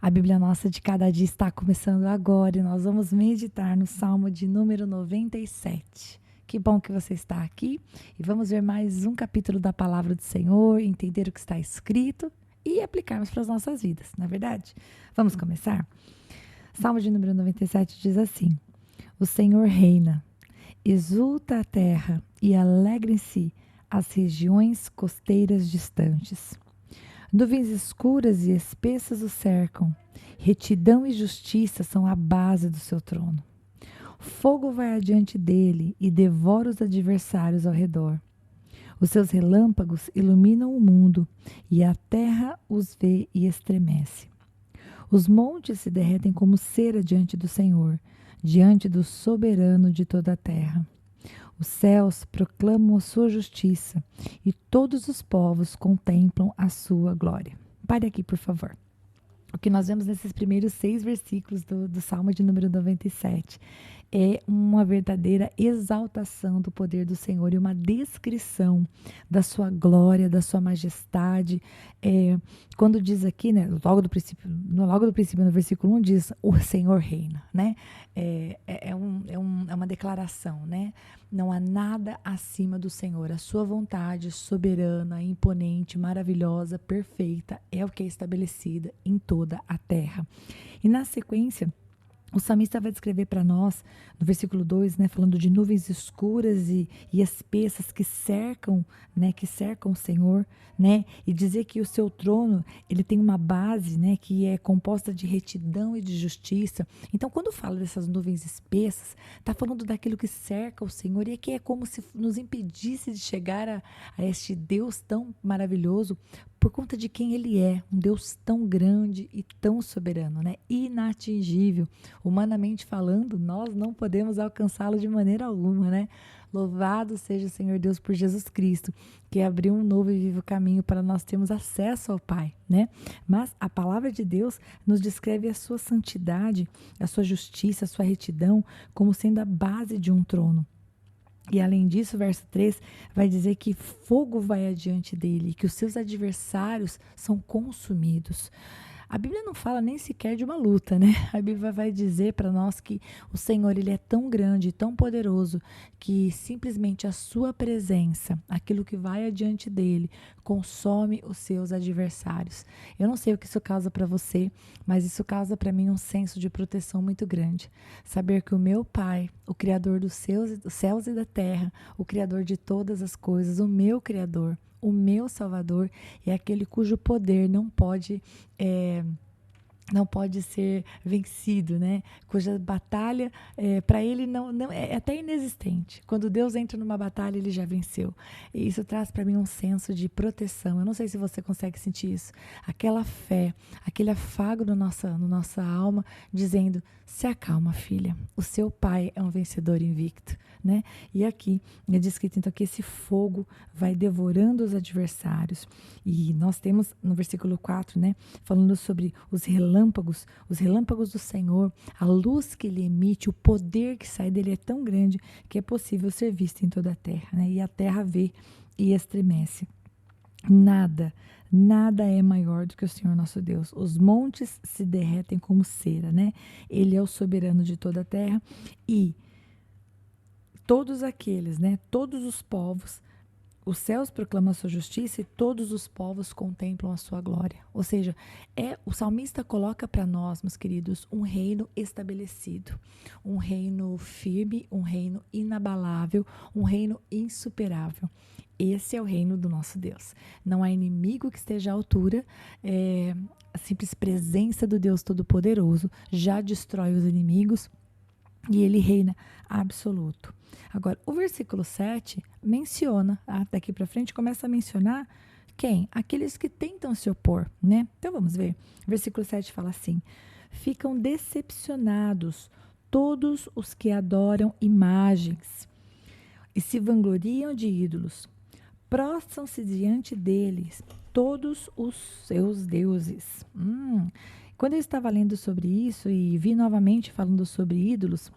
A Bíblia Nossa de Cada Dia está começando agora e nós vamos meditar no Salmo de número 97. Que bom que você está aqui e vamos ver mais um capítulo da Palavra do Senhor, entender o que está escrito e aplicarmos para as nossas vidas, não é verdade? Vamos começar? Salmo de número 97 diz assim: O Senhor reina, exulta a terra e alegrem-se as regiões costeiras distantes. Nuvens escuras e espessas o cercam. Retidão e justiça são a base do seu trono. Fogo vai adiante dele e devora os adversários ao redor. Os seus relâmpagos iluminam o mundo e a terra os vê e estremece. Os montes se derretem como cera diante do Senhor, diante do soberano de toda a terra. Os céus proclamam a sua justiça e todos os povos contemplam a sua glória. Pare aqui, por favor. O que nós vemos nesses primeiros 6 versículos do Salmo de número 97 é uma verdadeira exaltação do poder do Senhor e uma descrição da sua glória, da sua majestade. Quando diz aqui, né, logo do princípio, no versículo 1 diz, o Senhor reina, né? É uma declaração, né? Não há nada acima do Senhor. A sua vontade soberana, imponente, maravilhosa, perfeita é o que é estabelecida em toda a terra. E na sequência, o salmista vai descrever para nós, no versículo 2, né, falando de nuvens escuras e espessas que cercam o Senhor, né, e dizer que o seu trono, ele tem uma base, né, que é composta de retidão e de justiça. Então, quando fala dessas nuvens espessas, está falando daquilo que cerca o Senhor e que é como se nos impedisse de chegar a este Deus tão maravilhoso, por conta de quem ele é, um Deus tão grande e tão soberano, né? Inatingível. Humanamente falando, nós não podemos alcançá-lo de maneira alguma, né? Louvado seja o Senhor Deus por Jesus Cristo, que abriu um novo e vivo caminho para nós termos acesso ao Pai, né? Mas a palavra de Deus nos descreve a sua santidade, a sua justiça, a sua retidão, como sendo a base de um trono. E além disso, o verso 3 vai dizer que fogo vai adiante dele, que os seus adversários são consumidos. A Bíblia não fala nem sequer de uma luta, né? A Bíblia vai dizer para nós que o Senhor, ele é tão grande, tão poderoso, que simplesmente a sua presença, aquilo que vai adiante dele, consome os seus adversários. Eu não sei o que isso causa para você, mas isso causa para mim um senso de proteção muito grande. Saber que o meu Pai, o Criador dos céus e da terra, o Criador de todas as coisas, o meu Criador, o meu Salvador, é aquele cujo poder não pode ser vencido, né? Cuja batalha, para ele, não é até inexistente. Quando Deus entra numa batalha, ele já venceu. E isso traz para mim um senso de proteção. Eu não sei se você consegue sentir isso. Aquela fé, aquele afago na nossa alma, dizendo, se acalma, filha. O seu pai é um vencedor invicto, né? E aqui é descrito, então, que esse fogo vai devorando os adversários. E nós temos, no versículo 4, né? Falando sobre os relâmpagos do Senhor, a luz que ele emite, o poder que sai dele é tão grande que é possível ser visto em toda a terra, né? E a terra vê e estremece. Nada é maior do que o Senhor nosso Deus. Os montes se derretem como cera, né? Ele é o soberano de toda a terra e todos aqueles, né? Todos os povos, os céus proclamam a sua justiça e todos os povos contemplam a sua glória. Ou seja, o salmista coloca para nós, meus queridos, um reino estabelecido, um reino firme, um reino inabalável, um reino insuperável. Esse é o reino do nosso Deus. Não há inimigo que esteja à altura. A simples presença do Deus Todo-Poderoso já destrói os inimigos e ele reina absoluto. Agora, o versículo 7 menciona, daqui para frente, começa a mencionar quem? Aqueles que tentam se opor, né? Então vamos ver. O versículo 7 fala assim: ficam decepcionados todos os que adoram imagens e se vangloriam de ídolos. Prostram-se diante deles todos os seus deuses. Quando eu estava lendo sobre isso e vi novamente falando sobre ídolos,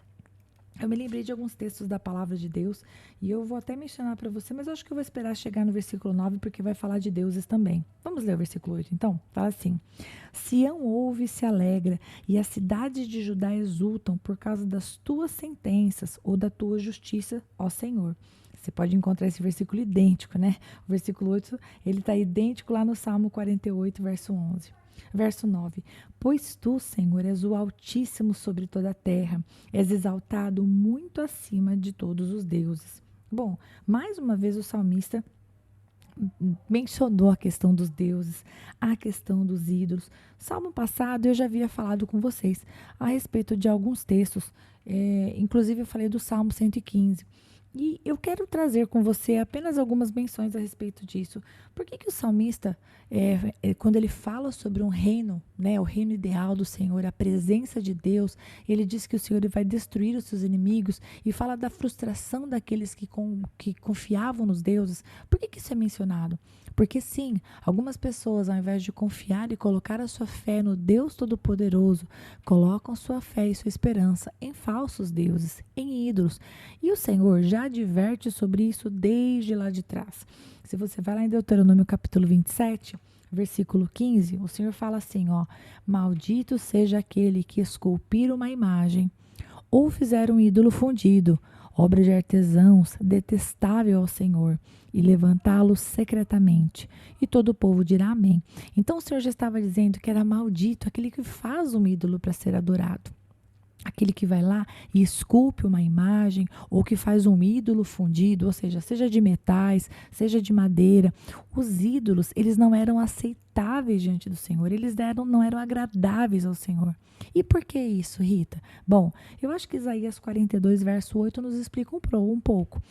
Eu me lembrei de alguns textos da palavra de Deus e eu vou até mencionar para você, mas eu acho que eu vou esperar chegar no versículo 9 porque vai falar de deuses também. Vamos ler o versículo 8 então? Fala assim: Sião ouve e se alegra, e as cidades de Judá exultam por causa das tuas sentenças ou da tua justiça, ó Senhor. Você pode encontrar esse versículo idêntico, né? O versículo 8, ele está idêntico lá no Salmo 48, verso 11. Verso 9: Pois tu, Senhor, és o Altíssimo sobre toda a terra, és exaltado muito acima de todos os deuses. Bom, mais uma vez o salmista mencionou a questão dos deuses, a questão dos ídolos. Salmo passado eu já havia falado com vocês a respeito de alguns textos, inclusive eu falei do Salmo 115. E eu quero trazer com você apenas algumas menções a respeito disso. Por que o salmista, quando ele fala sobre um reino, né, o reino ideal do Senhor, a presença de Deus, ele diz que o Senhor vai destruir os seus inimigos e fala da frustração daqueles que confiavam nos deuses. Por que isso é mencionado? Porque sim, algumas pessoas, ao invés de confiar e colocar a sua fé no Deus Todo-Poderoso, colocam sua fé e sua esperança em falsos deuses, em ídolos. E o Senhor já adverte sobre isso desde lá de trás. Se você vai lá em Deuteronômio capítulo 27, versículo 15, o Senhor fala assim, ó: Maldito seja aquele que esculpir uma imagem ou fizer um ídolo fundido, obra de artesãos, detestável ao Senhor, e levantá-lo secretamente. E todo o povo dirá amém. Então o Senhor já estava dizendo que era maldito aquele que faz um ídolo para ser adorado. Aquele que vai lá e esculpe uma imagem ou que faz um ídolo fundido, ou seja de metais, seja de madeira. Os ídolos, eles não eram aceitáveis diante do Senhor, eles não eram agradáveis ao Senhor. E por que isso, Rita? Bom, eu acho que Isaías 42, verso 8 nos explica um pouco.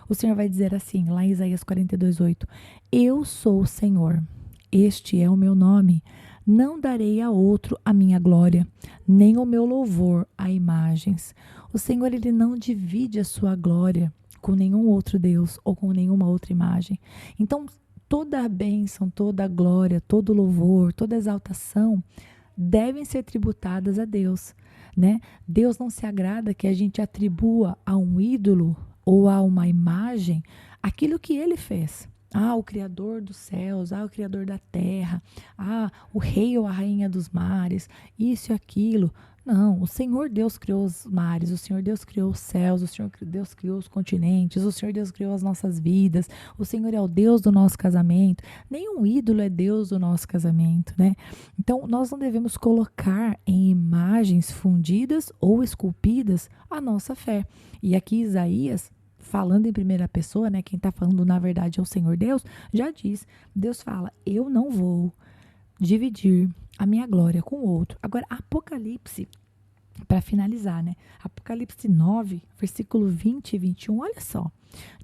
O Senhor vai dizer assim, lá em Isaías 42, 8: Eu sou o Senhor, este é o meu nome. Não darei a outro a minha glória, nem o meu louvor a imagens. O Senhor, ele não divide a sua glória com nenhum outro Deus ou com nenhuma outra imagem. Então, toda a bênção, toda a glória, todo o louvor, toda a exaltação devem ser tributadas a Deus, né? Deus não se agrada que a gente atribua a um ídolo ou a uma imagem aquilo que ele fez. O Criador dos céus, o Criador da terra, o rei ou a rainha dos mares, isso e aquilo. Não, o Senhor Deus criou os mares, o Senhor Deus criou os céus, o Senhor Deus criou os continentes, o Senhor Deus criou as nossas vidas, o Senhor é o Deus do nosso casamento. Nenhum ídolo é Deus do nosso casamento, né? Então, nós não devemos colocar em imagens fundidas ou esculpidas a nossa fé. E aqui Isaías, falando em primeira pessoa, né? Quem está falando na verdade é o Senhor Deus, já diz, Deus fala: eu não vou dividir a minha glória com o outro. Agora, Apocalipse, para finalizar, né? Apocalipse 9, versículo 20 e 21, olha só.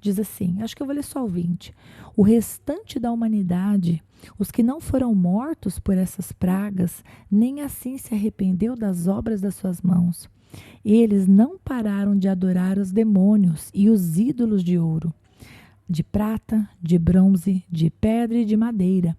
Diz assim, acho que eu vou ler só o 20. O restante da humanidade, os que não foram mortos por essas pragas, nem assim se arrependeu das obras das suas mãos. Eles não pararam de adorar os demônios e os ídolos de ouro, de prata, de bronze, de pedra e de madeira,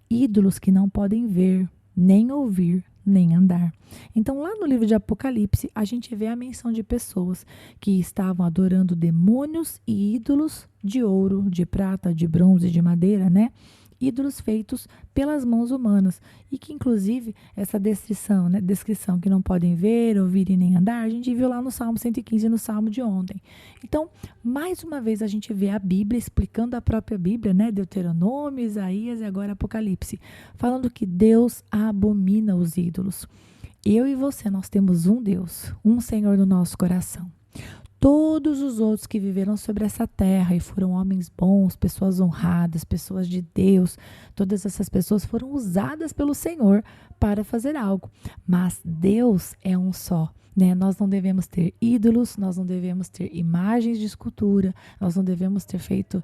ídolos que não podem ver, nem ouvir, nem andar. Então, lá no livro de Apocalipse, a gente vê a menção de pessoas que estavam adorando demônios e ídolos de ouro, de prata, de bronze, de madeira, né? Ídolos feitos pelas mãos humanas. E que, inclusive, essa descrição, né? Descrição que não podem ver, ouvir e nem andar, a gente viu lá no Salmo 115 e no Salmo de ontem. Então, mais uma vez, a gente vê a Bíblia explicando a própria Bíblia, né? Deuteronômio, Isaías e agora Apocalipse, falando que Deus abomina os ídolos. Eu e você, nós temos um Deus, um Senhor no nosso coração. Todos os outros que viveram sobre essa terra e foram homens bons, pessoas honradas, pessoas de Deus, todas essas pessoas foram usadas pelo Senhor para fazer algo. Mas Deus é um só, né? Nós não devemos ter ídolos, nós não devemos ter imagens de escultura, nós não devemos ter feito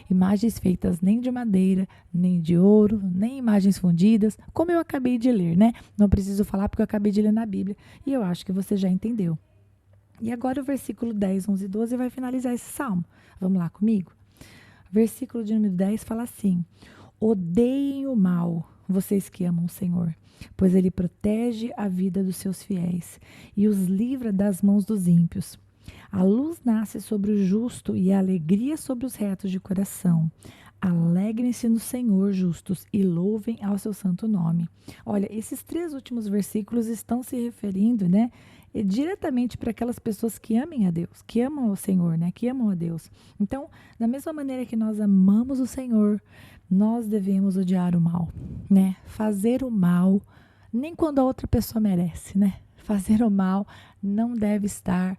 imagens feitas nem de madeira, nem de ouro, nem imagens fundidas, como eu acabei de ler, né? Não preciso falar porque eu acabei de ler na Bíblia e eu acho que você já entendeu. E agora o versículo 10, 11 e 12 vai finalizar esse salmo. Vamos lá comigo? Versículo de número 10 fala assim: odeiem o mal, vocês que amam o Senhor, pois ele protege a vida dos seus fiéis e os livra das mãos dos ímpios. A luz nasce sobre o justo e a alegria sobre os retos de coração. Alegrem-se no Senhor, justos, e louvem ao seu santo nome. Olha, esses 3 últimos versículos estão se referindo, né, diretamente para aquelas pessoas que amem a Deus, que amam o Senhor, né, que amam a Deus. Então, da mesma maneira que nós amamos o Senhor, nós devemos odiar o mal, né? Fazer o mal, nem quando a outra pessoa merece, né? Fazer o mal não deve estar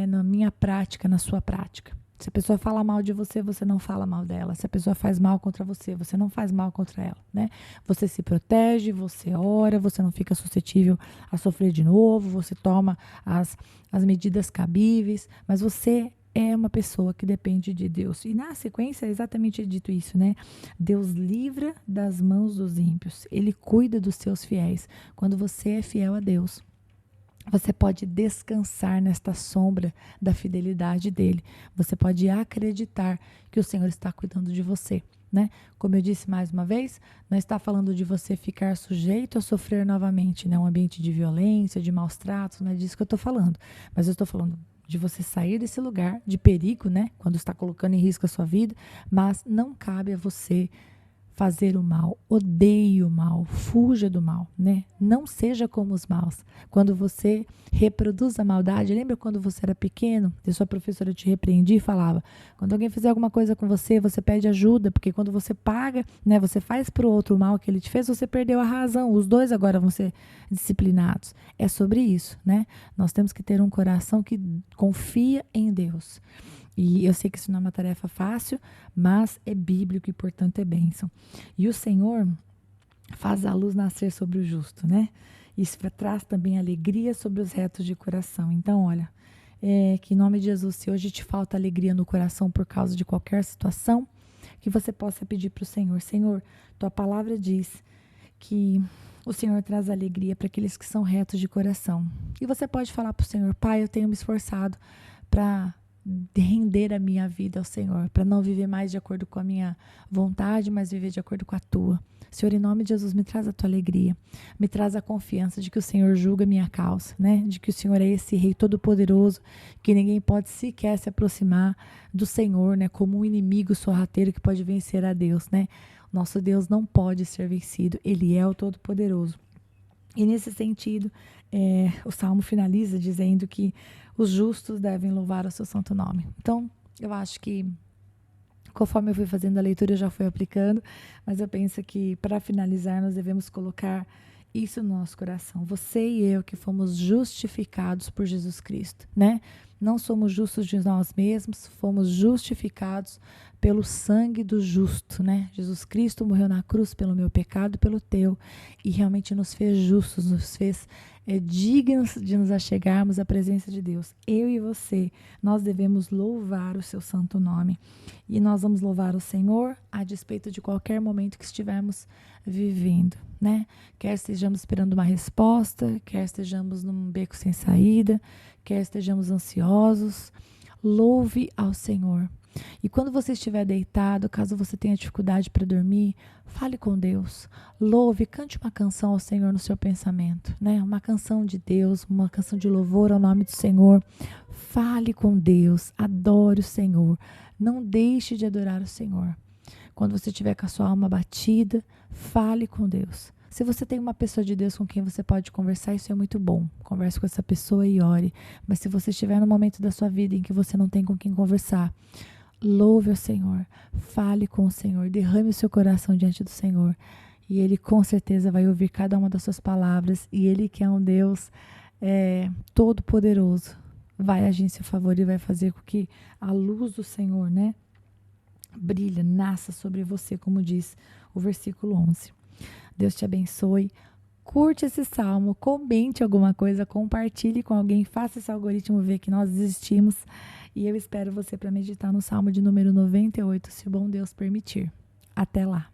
na minha prática, na sua prática. Se a pessoa fala mal de você, você não fala mal dela. Se a pessoa faz mal contra você, você não faz mal contra ela, né? Você se protege, você ora, você não fica suscetível a sofrer de novo, você toma as medidas cabíveis, mas você é uma pessoa que depende de Deus. E na sequência é exatamente dito isso, né? Deus livra das mãos dos ímpios. Ele cuida dos seus fiéis. Quando você é fiel a Deus, você pode descansar nesta sombra da fidelidade dele. Você pode acreditar que o Senhor está cuidando de você, né? Como eu disse mais uma vez, não está falando de você ficar sujeito a sofrer novamente, né? Um ambiente de violência, de maus tratos, não é disso que eu estou falando. Mas eu estou falando de você sair desse lugar de perigo, né? Quando está colocando em risco a sua vida, mas não cabe a você fazer o mal, odeie o mal, fuja do mal, né? Não seja como os maus. Quando você reproduz a maldade, lembra quando você era pequeno e sua professora te repreendia e falava, quando alguém fizer alguma coisa com você, você pede ajuda, porque quando você paga, né, você faz para o outro o mal que ele te fez, você perdeu a razão, os dois agora vão ser disciplinados. É sobre isso, né? Nós temos que ter um coração que confia em Deus. E eu sei que isso não é uma tarefa fácil, mas é bíblico e, portanto, é bênção. E o Senhor faz a luz nascer sobre o justo, né? Isso traz também alegria sobre os retos de coração. Então, olha, que em nome de Jesus, se hoje te falta alegria no coração por causa de qualquer situação, que você possa pedir para o Senhor. Senhor, tua palavra diz que o Senhor traz alegria para aqueles que são retos de coração. E você pode falar para o Senhor, Pai, eu tenho me esforçado para render a minha vida ao Senhor, para não viver mais de acordo com a minha vontade, mas viver de acordo com a tua. Senhor, em nome de Jesus, me traz a tua alegria, me traz a confiança de que o Senhor julga a minha causa, né? De que o Senhor é esse Rei todo-poderoso, que ninguém pode sequer se aproximar do Senhor, né? Como um inimigo sorrateiro que pode vencer a Deus, né? Nosso Deus não pode ser vencido, Ele é o todo-poderoso. E nesse sentido, o Salmo finaliza dizendo que os justos devem louvar o seu santo nome. Então, eu acho que, conforme eu fui fazendo a leitura, eu já fui aplicando, mas eu penso que, para finalizar, nós devemos colocar isso no nosso coração. Você e eu que fomos justificados por Jesus Cristo, né? Não somos justos de nós mesmos, fomos justificados pelo sangue do justo, né? Jesus Cristo morreu na cruz pelo meu pecado e pelo teu, e realmente nos fez justos, nos fez dignos de nos achegarmos à presença de Deus. Eu e você, nós devemos louvar o seu santo nome. E nós vamos louvar o Senhor a despeito de qualquer momento que estivermos vivendo, né? Quer estejamos esperando uma resposta, quer estejamos num beco sem saída, quer estejamos ansiosos, louve ao Senhor. E quando você estiver deitado, caso você tenha dificuldade para dormir, fale com Deus, louve, cante uma canção ao Senhor no seu pensamento, né? Uma canção de Deus, uma canção de louvor ao nome do Senhor. Fale com Deus, adore o Senhor, não deixe de adorar o Senhor. Quando você estiver com a sua alma batida, fale com Deus. Se você tem uma pessoa de Deus com quem você pode conversar, isso é muito bom. Converse com essa pessoa e ore. Mas se você estiver no momento da sua vida em que você não tem com quem conversar, louve ao Senhor, fale com o Senhor, derrame o seu coração diante do Senhor. E Ele com certeza vai ouvir cada uma das suas palavras. E Ele, que é um Deus todo-poderoso, vai agir em seu favor e vai fazer com que a luz do Senhor, né, brilhe, nasça sobre você, como diz o versículo 11. Deus te abençoe. Curte esse salmo, comente alguma coisa, compartilhe com alguém, faça esse algoritmo ver que nós existimos. E eu espero você para meditar no salmo de número 98, se o bom Deus permitir. Até lá.